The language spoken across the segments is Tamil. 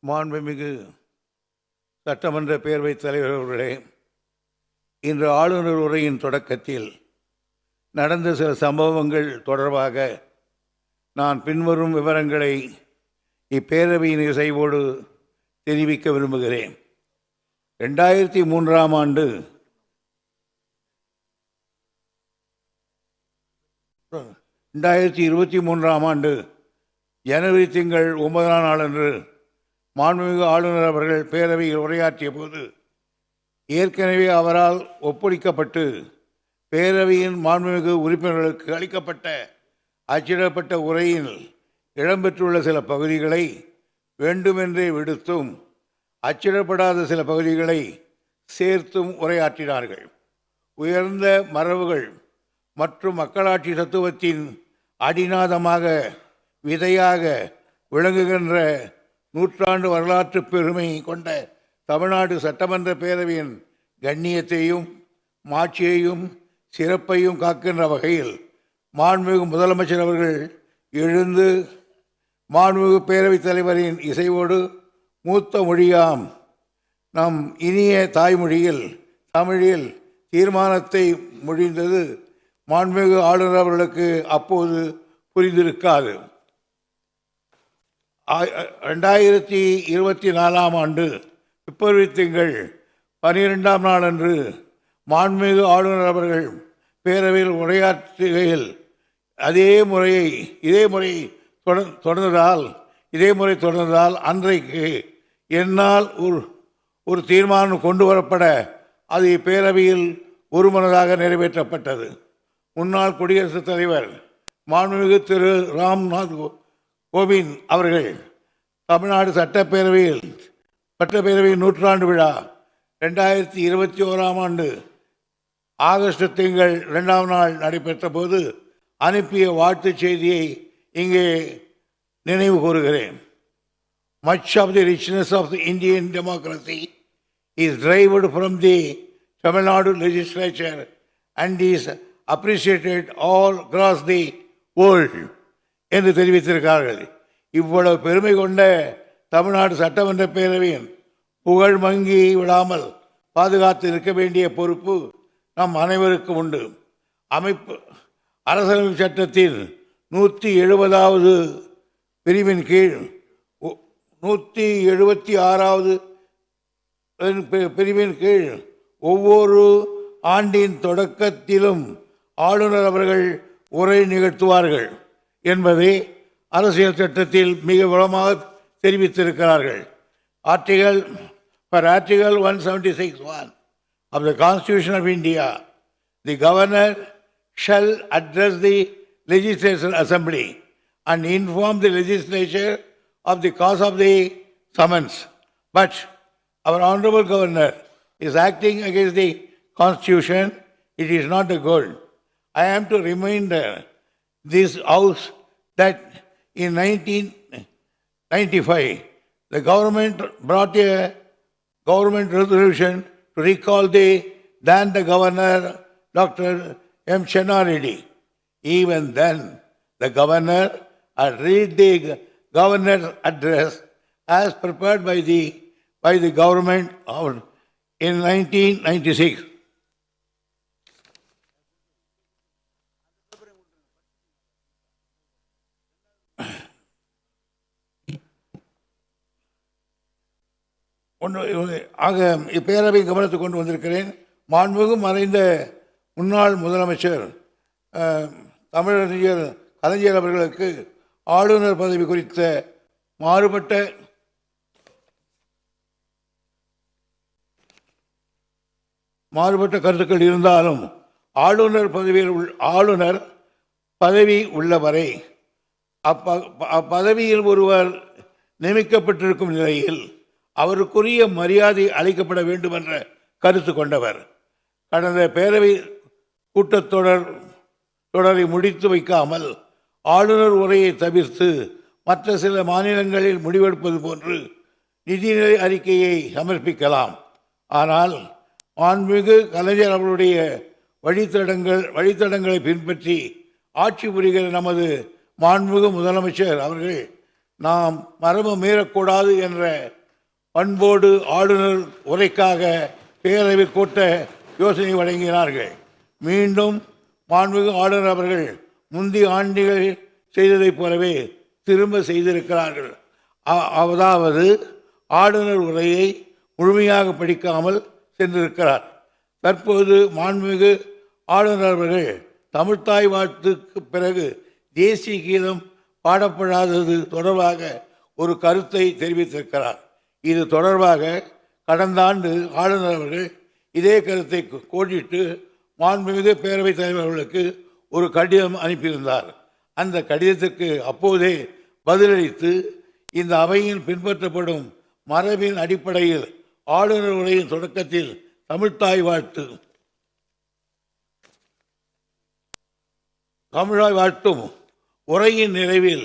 மாண்புமிகு சட்டமன்ற பேரவைத் தலைவர் அவர்களே, இன்று ஆளுநர் உரையின் தொடக்கத்தில் நடந்த சில சம்பவங்கள் தொடர்பாக நான் பின்வரும் விவரங்களை இப்பேரவையின் இசைவோடு தெரிவிக்க விரும்புகிறேன். 2003ஆம் ஆண்டு ஜனவரி திங்கள் 9ஆம் நாளன்று மாண்புமிகு ஆளுநர் அவர்கள் பேரவையில் உரையாற்றிய போது ஏற்கனவே அவரால் ஒப்படைக்கப்பட்டு பேரவையின் மாண்புமிகு உறுப்பினர்களுக்கு அளிக்கப்பட்ட அச்சிடப்பட்ட உரையில் இடம்பெற்றுள்ள சில பகுதிகளை வேண்டுமென்றே விடுத்தும் அச்சிடப்படாத சில பகுதிகளை சேர்த்தும் உரையாற்றினார்கள். உயர்ந்த மரபுகள் மற்றும் மக்களாட்சி தத்துவத்தின் அடிநாதமாக விதையாக விளங்குகின்ற நூற்றாண்டு வரலாற்று பெருமை கொண்ட தமிழ்நாடு சட்டமன்ற பேரவையின் கண்ணியத்தையும் மாட்சியையும் சிறப்பையும் காக்கின்ற வகையில் மாண்புமிகு முதலமைச்சர் அவர்கள் எழுந்து மாண்புமிகு பேரவைத் தலைவரின் இசைவோடு மூத்த மொழியாம் நம் இனிய தாய்மொழியில் தமிழில் தீர்மானத்தை மொழிந்தது மாண்புமிகு ஆளுநர் அவர்களுக்கு அப்போது புரிந்திருக்காது. 2024ஆம் ஆண்டு பிப்ரவரி திங்கள் 12ஆம் நாளன்று மாண்புமிகு ஆளுநர் அவர்கள் பேரவையில் உரையாற்றுகையில் இதே முறை தொடர்ந்ததால் அன்றைக்கு என்னால் ஒரு தீர்மானம் கொண்டு வரப்பட அது இப்பேரவையில் ஒருமனதாக நிறைவேற்றப்பட்டது. முன்னாள் குடியரசுத் தலைவர் மாண்புமிகு திரு ராம்நாத் கோவிந்த் அவர்கள் தமிழ்நாடு சட்டப்பேரவையின் நூற்றாண்டு விழா 2021ஆம் ஆண்டு ஆகஸ்ட் திங்கள் 2ஆம் நாள் நடைபெற்ற போது அனுப்பிய வாழ்த்துச் செய்தியை இங்கே நினைவு கூறுகிறேன். Much of the richness of the Indian democracy is derived from the Tamil Nadu legislature and is appreciated all across the world என்று தெரிவித்திருக்கிறார்கள். இவ்வளவு பெருமை கொண்ட தமிழ்நாடு சட்டமன்ற பேரவையின் புகழ் மங்கி விடாமல் பாதுகாத்து இருக்க வேண்டிய பொறுப்பு நம் அனைவருக்கும் உண்டு. அரசியலமைப்பு சட்டத்தின் 170வது பிரிவின் கீழ் 176வது பிரிவின் கீழ் ஒவ்வொரு ஆண்டின் தொடக்கத்திலும் ஆளுநர் அவர்கள் உரை நிகழ்த்துவார்கள் என்பதை அரசியல் சட்டத்தில் மிக விளமாக தெரிவித்திருக்கிறார்கள். Article 176(1) of the Constitution of India, the governor shall address the legislative assembly and inform the legislature of the cause of the summons. But our honorable governor is acting against the Constitution. It is not a good. I am to remind this House that in 1995, the government brought a government resolution to recall the governor, Dr. M. Chenna Reddy. Even then, the governor had read the governor's address as prepared by the government in 1996. ஆக இப்பேரவை கவனத்துக்கு கொண்டு வந்திருக்கிறேன். மாண்புமிகு மறைந்த முன்னாள் முதலமைச்சர் தமிழறிஞர் கலைஞர் அவர்களுக்கு ஆளுநர் பதவி குறித்த மாறுபட்ட கருத்துக்கள் இருந்தாலும் ஆளுநர் பதவி உள்ளவரை அப்பதவியில் ஒருவர் நியமிக்கப்பட்டிருக்கும் நிலையில் அவருக்குரிய மரியாதை அளிக்கப்பட வேண்டும் என்ற கருத்து கொண்டவர். கடந்த பேரவை கூட்டத்தொடரை முடித்து வைக்காமல் ஆளுநர் உரையை தவிர்த்து மற்ற சில மாநிலங்களில் முடிவெடுப்பது போன்று நிதிநிலை அறிக்கையை சமர்ப்பிக்கலாம். ஆனால் மாண்புமிகு கலைஞர் அவருடைய வழித்தடங்களை பின்பற்றி ஆட்சி புரிகிற நமது மாண்புமிகு முதலமைச்சர் அவர்கள் நாம் மரபு மீறக்கூடாது என்ற பண்போடு ஆளுநர் உரைக்காக பேரவை கூட்ட யோசனை வழங்கினார்கள். மீண்டும் மாண்புமிகு ஆளுநர் அவர்கள் முந்தைய ஆண்டுகள் செய்ததைப் போலவே திரும்ப செய்திருக்கிறார்கள். அதாவது ஆளுநர் உரையை முழுமையாக படிக்காமல் சென்றிருக்கிறார். தற்போது மாண்புமிகு ஆளுநர் அவர்கள் தமிழ்த்தாய் வாழ்த்துக்கு பிறகு தேசிய கீதம் பாடப்படாதது தொடர்பாக ஒரு கருத்தை தெரிவித்திருக்கிறார். இது தொடர்பாக கடந்த ஆண்டு ஆளுநர் அவர்கள் இதே கருத்தை கோடிட்டு மாண்புமிகு பேரவைத் தலைவர் அவர்களுக்கு ஒரு கடிதம் அனுப்பியிருந்தார். அந்த கடிதத்திற்கு அப்போதே பதிலளித்து இந்த அவையில் பின்பற்றப்படும் மரபின் அடிப்படையில் ஆளுநர் உரையின் தொடக்கத்தில் தமிழ்த்தாய் வாழ்த்தும் உரையின் நிறைவில்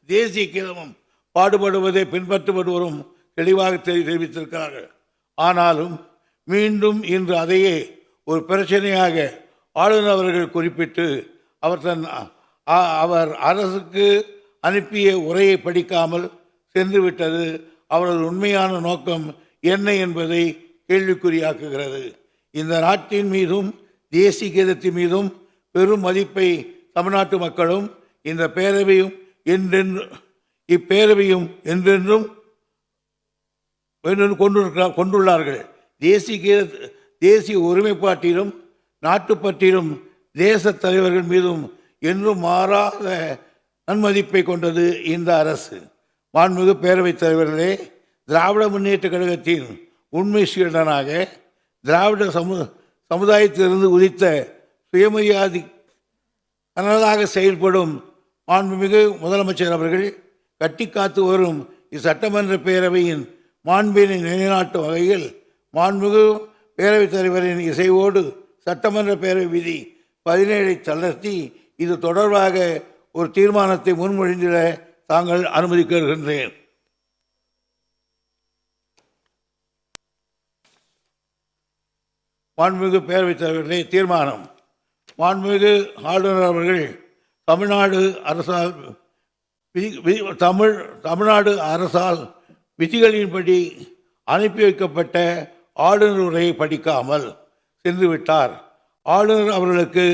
தேசிய கீதமும் பாடுபடுவதை பின்பற்றப்பட்டு வரும் தெளிவாக தெரிவித்திருக்கிறார்கள். ஆனாலும் மீண்டும் இன்று அதையே ஒரு பிரச்சனையாக ஆளுநர் அவர்கள் குறிப்பிட்டு அவர் அரசுக்கு அனுப்பிய உரையை படிக்காமல் சென்றுவிட்டது அவரது உண்மையான நோக்கம் என்ன என்பதை கேள்விக்குறியாக்குகிறது. இந்த நாட்டின் மீதும் தேசிய கீதத்தின் மீதும் பெரும் மதிப்பை தமிழ்நாட்டு மக்களும் இந்த பேரவையும் இப்பேரவையும் என்றென்றும் கொண்டுள்ளார்கள். தேசிய ஒருமைப்பாட்டிலும் நாட்டுப்பற்றிலும் தேச தலைவர்கள் மீதும் என்றும் மாறாத நன்மதிப்பை கொண்டது இந்த அரசு. மாண்புமிகு பேரவைத் தலைவர்களே, திராவிட முன்னேற்ற கழகத்தின் உண்மை சீடனாக திராவிட சமுதாயத்திலிருந்து உதித்த சுயமரியாதை கனதாக செயல்படும் மாண்புமிகு முதலமைச்சர் அவர்கள் கட்டி காத்து வரும் இச்சட்டமன்ற பேரவையின் மாண்பினை நிலைநாட்டும் வகையில் மாண்புமிகு பேரவைத் தலைவரின் இசைவோடு சட்டமன்ற பேரவை விதி 17 தளர்த்தி இது தொடர்பாக ஒரு தீர்மானத்தை முன்மொழிந்திட தாங்கள் அனுமதிக்கின்றேன். மாண்புமிகு பேரவைத் தலைவர்களே, தீர்மானம். மாண்புமிகு ஆளுநர் அவர்கள் தமிழ்நாடு அரசால் விதிகளின்படி அனுப்பி வைக்கப்பட்ட ஆளுநர் உரையை படிக்காமல் சென்றுவிட்டார். ஆளுநர் அவர்களுக்கு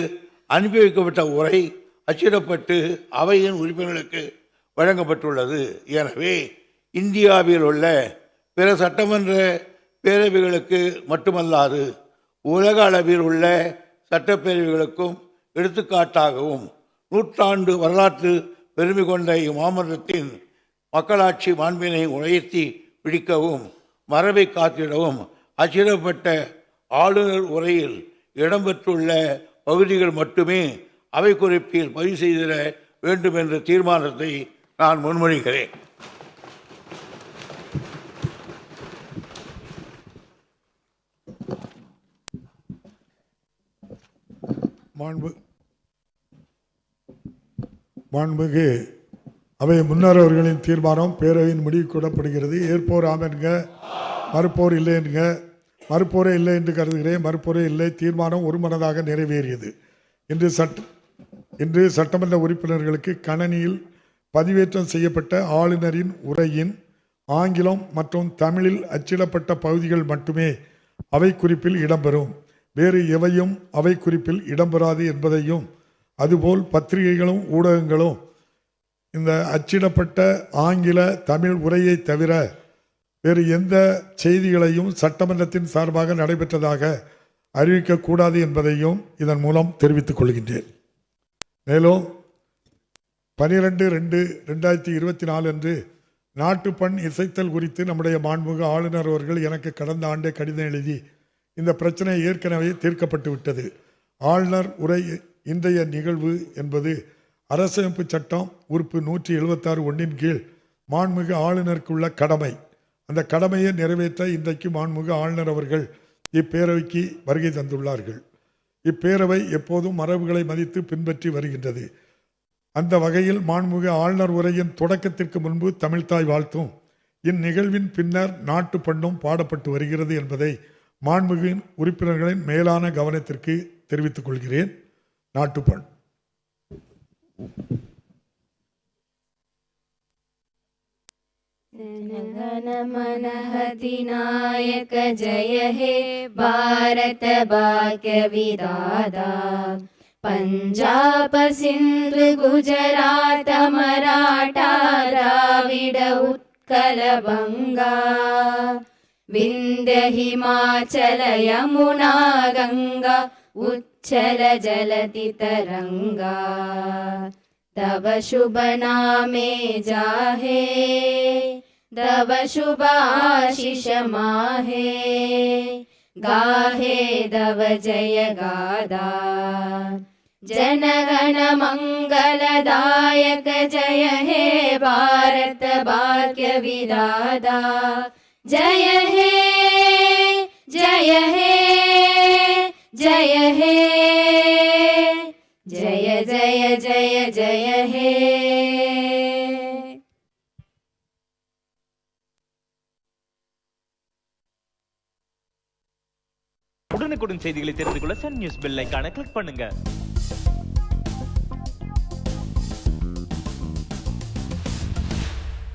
அனுப்பி வைக்கப்பட்ட உரை அச்சிடப்பட்டு அவையின் உறுப்பினர்களுக்கு வழங்கப்பட்டுள்ளது. எனவே இந்தியாவில் உள்ள பிற சட்டமன்ற பேரவைகளுக்கு மட்டுமல்லாது உலக அளவில் உள்ள சட்டப்பேரவைகளுக்கும் எடுத்துக்காட்டாகவும் நூற்றாண்டு வரலாற்று பெருமை கொண்ட இம்மாமன்றத்தின் மக்களாட்சி மாண்பினை உயர்த்தி பிடிக்கவும் மரபை காத்திடவும் அச்சிடப்பட்ட ஆளுநர் உரையில் இடம்பெற்றுள்ள பகுதிகள் மட்டுமே அவை குறிப்பில் பதிவு செய்திட வேண்டும் என்ற தீர்மானத்தை நான் முன்மொழிகிறேன். மாண்புமிகு அவை முன்னர் அவர்களின் தீர்மானம் பேரவையின் முடிவு கூடப்படுகிறது. ஏற்போர் ஆம் என்க, மறுப்போர் இல்லை என்க. மறுப்போரே இல்லை என்று கருதுகிறேன். மறுப்போரே இல்லை. தீர்மானம் ஒருமனதாக நிறைவேறியது. இன்று சட்டமன்ற உறுப்பினர்களுக்கு கணனியில் பதிவேற்றம் செய்யப்பட்ட ஆளுநரின் உரையின் ஆங்கிலம் மற்றும் தமிழில் அச்சிடப்பட்ட பகுதிகள் மட்டுமே அவை குறிப்பில் இடம்பெறும். வேறு எவையும் அவை குறிப்பில் இடம்பெறாது என்பதையும், அதுபோல் பத்திரிகைகளும் ஊடகங்களும் இந்த அச்சிடப்பட்ட ஆங்கில தமிழ் உரையை தவிர வேறு எந்த செய்திகளையும் சட்டமன்றத்தின் சார்பாக நடைபெற்றதாக அறிவிக்கக்கூடாது என்பதையும் இதன் மூலம் தெரிவித்துக் கொள்கின்றேன். மேலும் 12/2/2024 அன்று நாட்டுப்பண் இசைத்தல் குறித்து நம்முடைய மாண்புமிகு ஆளுநர் அவர்கள் எனக்கு கடந்த ஆண்டே கடிதம் எழுதி இந்த பிரச்சனை ஏற்கனவே தீர்க்கப்பட்டு விட்டது. ஆளுநர் உரை இன்றைய நிகழ்வு என்பது அரசமைப்பு சட்டம் உறுப்பு 176(1) கீழ் மாண்புமிகு ஆளுநருக்குள்ள கடமை. அந்த கடமையை நிறைவேற்ற இன்றைக்கு மாண்புமிகு ஆளுநர் அவர்கள் இப்பேரவைக்கு வருகை தந்துள்ளார்கள். இப்பேரவை எப்போதும் மரபுகளை மதித்து பின்பற்றி வருகின்றது. அந்த வகையில் மாண்புமிகு ஆளுநர் உரையின் தொடக்கத்திற்கு முன்பு தமிழ்த்தாய் வாழ்த்தும் இந்நிகழ்வின் பின்னர் நாட்டு பண்ணும் பாடப்பட்டு வருகிறது என்பதை மாண்புமிகு உறுப்பினர்களின் மேலான கவனத்திற்கு தெரிவித்துக் கொள்கிறேன். நாட்டுப்பண். जनगण मन अधिनायक जय हे भारत भाग्य विधाता पंजाब सिंध गुजरात मराठा द्राविड उत्कल बंगा विंध्य हिमाचल यमुना गंगा उच्चल जलति तरंगा तव शुभ नामे जाहे तव शुभ आशीष माहे गाहे तव जय गादा जनगण मंगलदायक जय हे भारत भाग्य विधाता जय हे जय हे जय हे जय जय जय जय हे। உடனுக்குடன் செய்திகளை தெரிந்து கொள்ள சன் நியூஸ் பெல் ஐகானை கிளிக் பண்ணுங்க.